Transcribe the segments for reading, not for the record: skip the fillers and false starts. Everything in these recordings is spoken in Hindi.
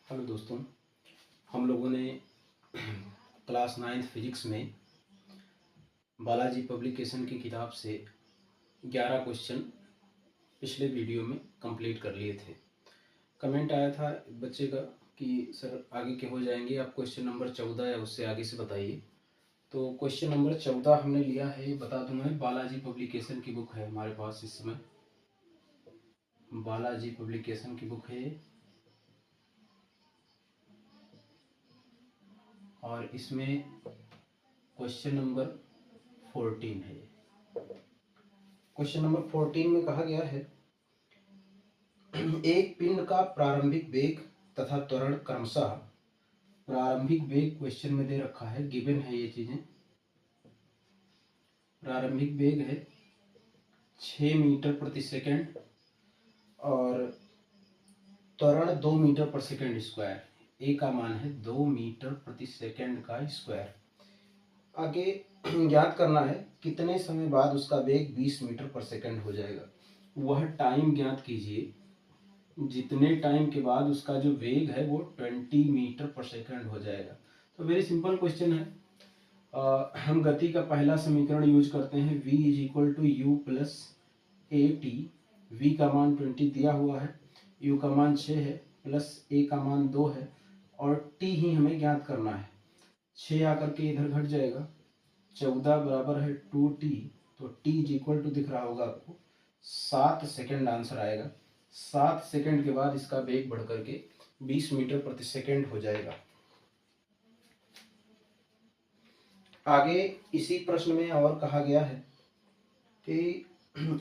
हेलो दोस्तों, हम लोगों ने क्लास 9th फिजिक्स में बालाजी पब्लिकेशन की किताब से 11 क्वेश्चन पिछले वीडियो में कंप्लीट कर लिए थे। कमेंट आया था बच्चे का कि सर आगे के हो जाएंगे, आप क्वेश्चन नंबर 14 या उससे आगे से बताइए। तो क्वेश्चन नंबर 14 हमने लिया है, बता दूं मैं, बालाजी पब्लिकेशन की बुक है हमारे पास इस समय। बालाजी पब्लिकेशन की बुक है और इसमें क्वेश्चन नंबर 14 है। क्वेश्चन नंबर 14 में कहा गया है एक पिंड का प्रारंभिक वेग तथा त्वरण क्रमशः। प्रारंभिक वेग क्वेश्चन में दे रखा है, गिवन है ये चीजें। प्रारंभिक वेग है 6 मीटर प्रति सेकंड और त्वरण 2 मीटर पर सेकंड स्क्वायर। ए का मान है 2 मीटर प्रति सेकंड का स्क्वायर। आगे ज्ञात करना है कितने समय बाद उसका वेग 20 मीटर पर सेकंड हो जाएगा। वह टाइम ज्ञात कीजिए जितने टाइम के बाद उसका जो वेग है वो 20 मीटर पर सेकंड हो जाएगा। तो वेरी सिंपल क्वेश्चन है। हम गति का पहला समीकरण यूज करते हैं, v is equal to u plus a t. V का मान 20 दिया हुआ है, u का मान 6 है, प्लस a का मान 2 है और t ही हमें ज्ञात करना है। 6 आकर के इधर घट जाएगा, 14 बराबर है 2t। तो t इज इक्वल टू दिख रहा होगा आपको 7 सेकेंड आंसर आएगा। 7 सेकेंड के बाद इसका वेग बढ़ करके 20 मीटर प्रति सेकेंड हो जाएगा। आगे इसी प्रश्न में और कहा गया है कि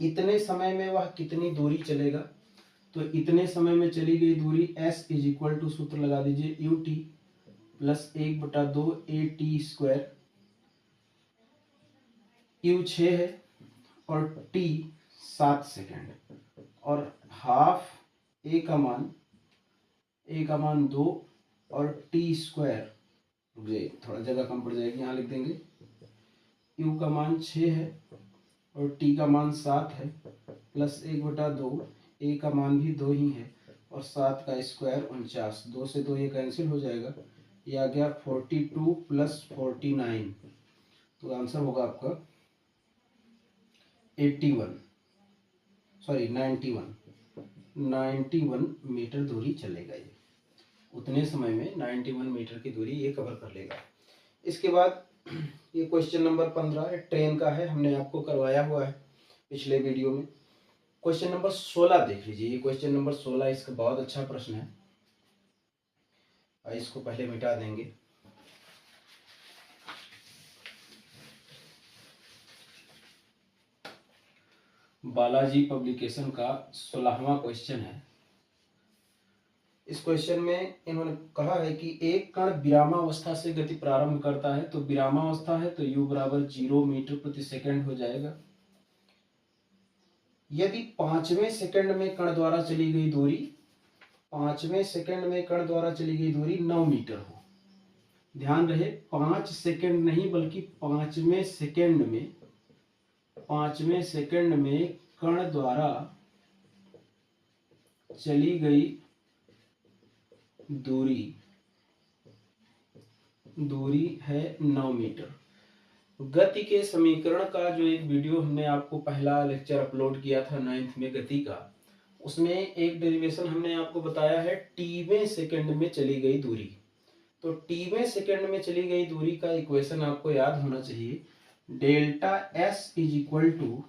इतने समय में वह कितनी दूरी चलेगा। तो इतने समय में चली गई दूरी s इज इक्वल टू, सूत्र लगा दीजिए, you t plus 1/2 a T square. You 6 है और t 7 सेकेंड और हाफ a का मान 2 और t स्क्वायर, थोड़ा जगह कम पड़ जाएगी, यहाँ लिख देंगे। u का मान 6 है और t का मान 7 है, प्लस 1/2, a का मान भी 2 ही है और 7 का स्क्वायर 49। 2 से 2 ये कैंसिल हो जाएगा, ये आ गया 42 प्लस 49। तो आंसर होगा आपका 91 मीटर दूरी चलेगा। ये उतने समय में 91 मीटर की दूरी ये कवर कर लेगा। इसके बाद ये क्वेश्चन नंबर 15 ट्रेन का है, हमने आपको करवाया हुआ है पिछले वीडियो में। क्वेश्चन नंबर 16 देख लीजिए। ये क्वेश्चन नंबर 16 इसका बहुत अच्छा प्रश्न है, इसको पहले मिटा देंगे। बालाजी पब्लिकेशन का 16वां क्वेश्चन है। इस क्वेश्चन में इन्होंने कहा है कि एक कण विरामावस्था से गति प्रारंभ करता है। तो विरामावस्था है तो u बराबर 0 मीटर प्रति सेकंड हो जाएगा। यदि 5वें सेकंड में कण द्वारा चली गई दूरी 9 मीटर हो। ध्यान रहे 5 सेकंड नहीं बल्कि 5वें सेकंड में कण द्वारा चली गई दूरी है 9 मीटर। गति के समीकरण का जो एक वीडियो हमने आपको पहला लेक्चर अपलोड किया था 9th में गति का, उसमें एक डेरिवेशन हमने आपको बताया है टीवें सेकंड में चली गई दूरी। तो टीवें सेकंड में चली गई दूरी का इक्वेशन आपको याद होना चाहिए, delta s is equal to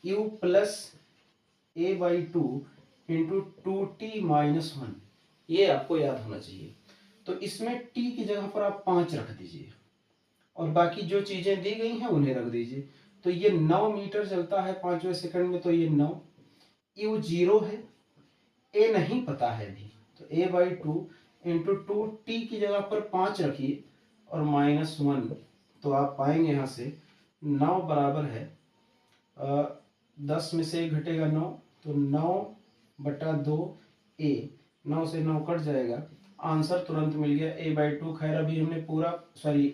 u plus a by 2 into 2t minus 1। ये आपको याद होना चाहिए। तो इसमें t की जगह पर आप 5 रख दीजिए और बाकी जो चीजें दी गई हैं उन्हें रख दीजिए। तो ये 9 मीटर चलता है 5वें सेकंड में, तो ये 9। यू 0 है, ए नहीं पता है अभी, तो a बाई 2 इंटू 2t की जगह पर 5 रखिए और माइनस 1। तो आप पाएंगे यहाँ से 9 बराबर है 10 में से 1 घटेगा 9, तो 9/2 a। 9 से 9 कट जाएगा, आंसर तुरंत मिल गया a बाई 2। खैर अभी हमने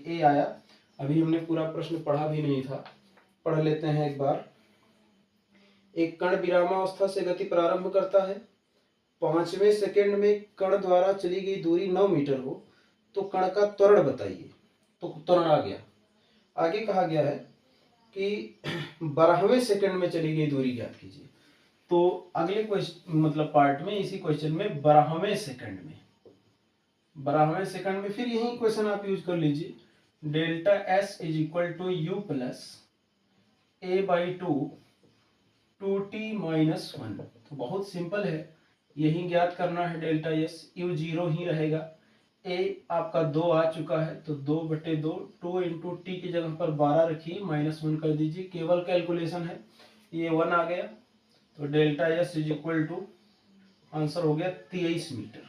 a आया, अभी हमने पूरा प्रश्न पढ़ा भी नहीं था, पढ़ लेते हैं एक बार। एक कण विरामावस्था से गति प्रारंभ करता है 5वें सेकंड में कण द्वारा चली गई दूरी 9 मीटर हो तो कण का त्वरण बताइए। तो त्वरण आ गया। आगे कहा गया है कि 12वें सेकंड में चली गई दूरी ज्ञात कीजिए। तो अगले क्वेश्चन मतलब पार्ट में, इसी क्वेश्चन में 12वें सेकंड में फिर यही क्वेश्चन आप यूज कर लीजिए। Delta s is equal to u plus a by two t minus 1। तो बहुत सिंपल है, यही ज्ञात करना है। डेल्टा एस यू 0 ही रहेगा, ए आपका 2 आ चुका है तो 2/2, 2 इंटू टी की जगह पर 12 रखिए, -1 कर दीजिए, केवल कैलकुलेशन है। ये 1 आ गया तो delta s is equal to answer हो गया 23 मीटर।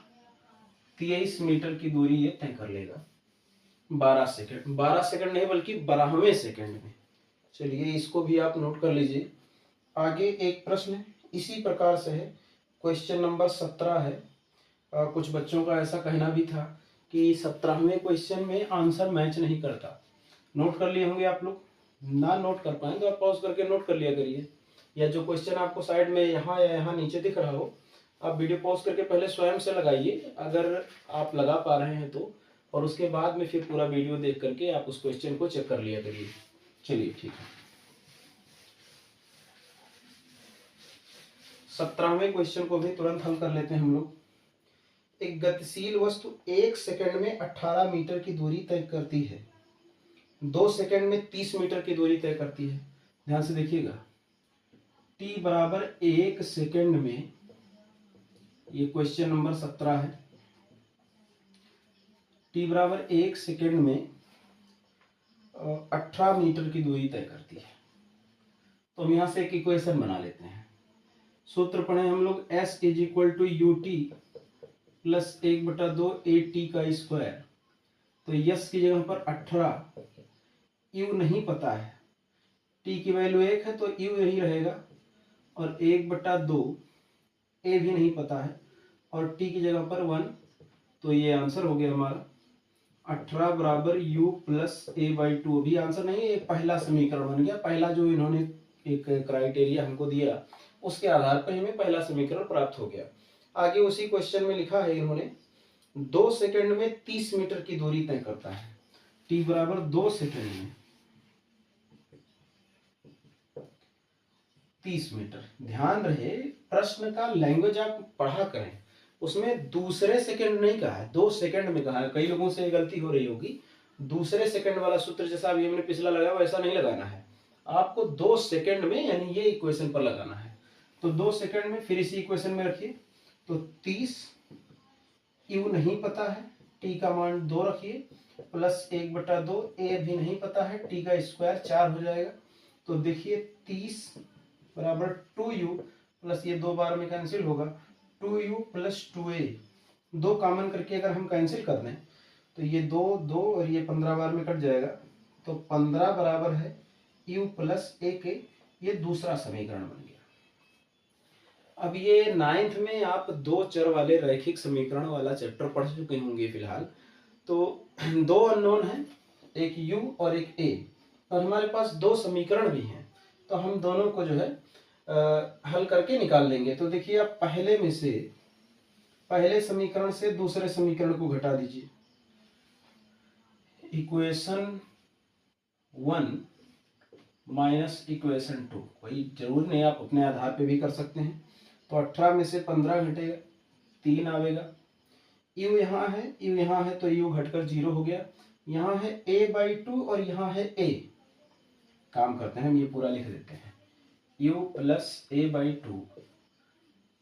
23 मीटर की दूरी ये तय कर लेगा 12 सेकंड, 12 सेकंड नहीं बल्कि 12वें सेकंड में। चलिए इसको भी आप नोट कर लीजिए। आगे एक प्रश्न इसी प्रकार से है, क्वेश्चन नंबर 17 है। कुछ बच्चों का ऐसा कहना भी था कि 17वें क्वेश्चन में आंसर मैच नहीं करता। नोट कर लिए होंगे आप लोग, ना नोट कर पाए तो आप पॉज करके नोट कर लिया करिए, या जो क्वेश्चन आपको साइड में यहाँ या यहाँ नीचे दिख रहा हो आप वीडियो पॉज करके पहले स्वयं से लगाइए अगर आप लगा पा रहे हैं तो, और उसके बाद में फिर पूरा वीडियो देख करके आप उस क्वेश्चन को चेक कर लिया करिए। चलिए ठीक है, 17वें क्वेश्चन को भी तुरंत हल कर लेते हैं हम लोग। एक गतिशील वस्तु 1 सेकंड में 18 मीटर की दूरी तय करती है, 2 सेकंड में 30 मीटर की दूरी तय करती है। ध्यान से देखिएगा, t बराबर 1 सेकंड में, ये क्वेश्चन नंबर 17 है, t बराबर 1 सेकंड में 18 मीटर की दूरी तय करती है। तो हम यहां से एक इक्वेशन बना लेते हैं। सूत्र पढ़े हम लोग, s is equal to u t plus 1/2 a t का स्क्वायर। तो यस की जगह पर 18, यू नहीं पता है, टी की वैल्यू 1 है तो यू यही रहेगा, और 1/2 ए भी नहीं पता है और टी की जगह पर 1। तो ये आंसर हो गया हमारा 18 बराबर यू प्लस ए बाई 2। भी आंसर नहीं, ये पहला समीकरण बन गया। पहला जो इन्होंने एक क्राइटेरिया हमको दिया उसके आधार पर हमें पहला समीकरण प्राप्त हो गया। आगे उसी क्वेश्चन में लिखा है इन्होंने 2 सेकंड में 30 मीटर की दूरी तय करता है। टी बराबर 2 सेकंड में 30 मीटर। ध्यान रहे प्रश्न का लैंग्वेज आप पढ़ा करें, उसमें दूसरे सेकंड नहीं कहा है, 2 सेकंड में कहा है। कई लोगों से गलती हो रही होगी, दूसरे सेकंड वाला सूत्र जैसा अभी हमने पिछला लगाया वैसा नहीं लगाना है, आपको 2 सेकंड में यानी ये इक्वेशन पर लगाना है। तो 2 सेकंड में फिर इसी इक्वेशन में रखिए, तो 30, यू नहीं पता है, टी का मान 2 रखिए, प्लस 1/2 ए भी नहीं पता है, टी का स्क्वायर 4 हो जाएगा। तो देखिए 30 बराबर 2u प्लस ये 2 बार में कैंसिल होगा, 2u प्लस 2a, 2 कॉमन करके अगर हम कैंसिल कर दें तो ये 2 2 और ये 15 बार में कट जाएगा। तो 15 बराबर है u प्लस a के, ये दूसरा समीकरण बन गया। अब ये 9th में आप 2 चर वाले रैखिक समीकरण वाला चैप्टर पढ़ चुके होंगे फिलहाल। तो 2 अननोन है, एक u और एक a, और हमारे पास 2 समीकरण भी हैं, तो हम दोनों को जो है हल करके निकाल लेंगे। तो देखिए आप पहले समीकरण से दूसरे समीकरण को घटा दीजिए। इक्वेशन 1 माइनस इक्वेशन 2, कोई जरूर नहीं, आप अपने आधार पे भी कर सकते हैं। तो 18 में से 15 घटेगा, 3 आवेगा। यू यहाँ है तो यू घटकर 0 हो गया। यहाँ है a/2 और यहाँ है a। काम करते हैं हम, ये पूरा लिख देते हैं, u प्लस a/2।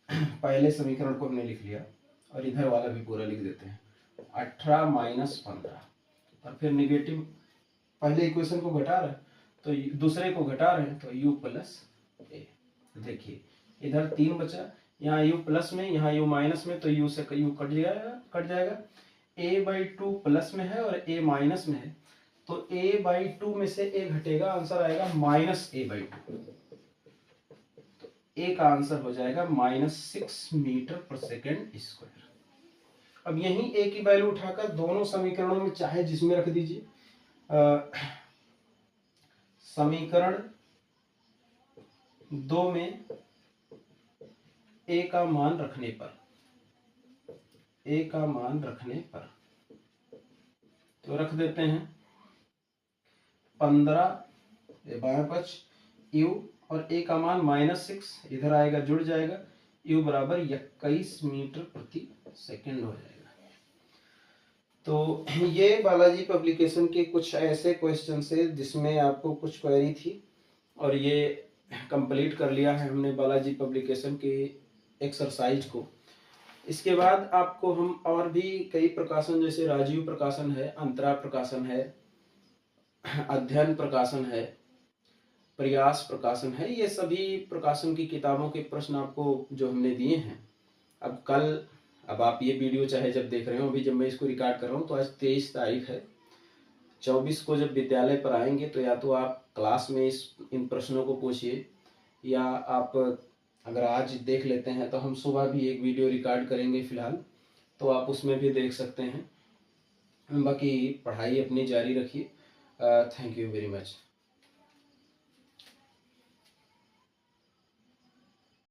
पहले समीकरण को हमने लिख लिया और इधर वाला भी पूरा लिख देते हैं, 18 माइनस 15, और फिर निगेटिव, पहले इक्वेशन को घटा रहे तो दूसरे को घटा रहे हैं, तो u प्लस a। देखिए इधर 3 बचा, यहाँ u प्लस में यहाँ u माइनस में, तो u से u कट जाएगा। a/2 प्लस में है और a माइनस में है, तो a/2 में से a घटेगा, आंसर आएगा -a/2। तो a का आंसर हो जाएगा -6 मीटर पर सेकेंड स्क्वायर। अब यही a की वैल्यू उठाकर दोनों समीकरणों में चाहे जिसमें रख दीजिए। समीकरण 2 में a का मान रखने पर ए का मान रखने पर, तो रख देते हैं 15 बाएं पक्ष यू और ए का मान -6 इधर आएगा, जुड़ जाएगा, यू बराबर 21 मीटर प्रति सेकंड हो जाएगा। तो ये बालाजी पब्लिकेशन के कुछ ऐसे क्वेश्चन है जिसमें आपको कुछ क्वेरी थी और ये कंप्लीट कर लिया है हमने बालाजी पब्लिकेशन के एक्सरसाइज को। इसके बाद आपको हम और भी कई प्रकाशन जैसे राजीव प्रकाशन है, अंतरा प्रकाशन है, अध्ययन प्रकाशन है, प्रयास प्रकाशन है, ये सभी प्रकाशन की किताबों के प्रश्न आपको जो हमने दिए हैं। अब आप ये वीडियो चाहे जब देख रहे हो, अभी जब मैं इसको रिकॉर्ड कर रहा हूँ तो आज 23 तारीख है, 24 को जब विद्यालय पर आएंगे तो या तो आप क्लास में इन प्रश्नों को पूछिए, या आप अगर आज देख लेते हैं तो हम सुबह भी एक वीडियो रिकॉर्ड करेंगे फिलहाल, तो आप उसमें भी देख सकते हैं। बाकी पढ़ाई अपनी जारी रखिए। Thank you very much.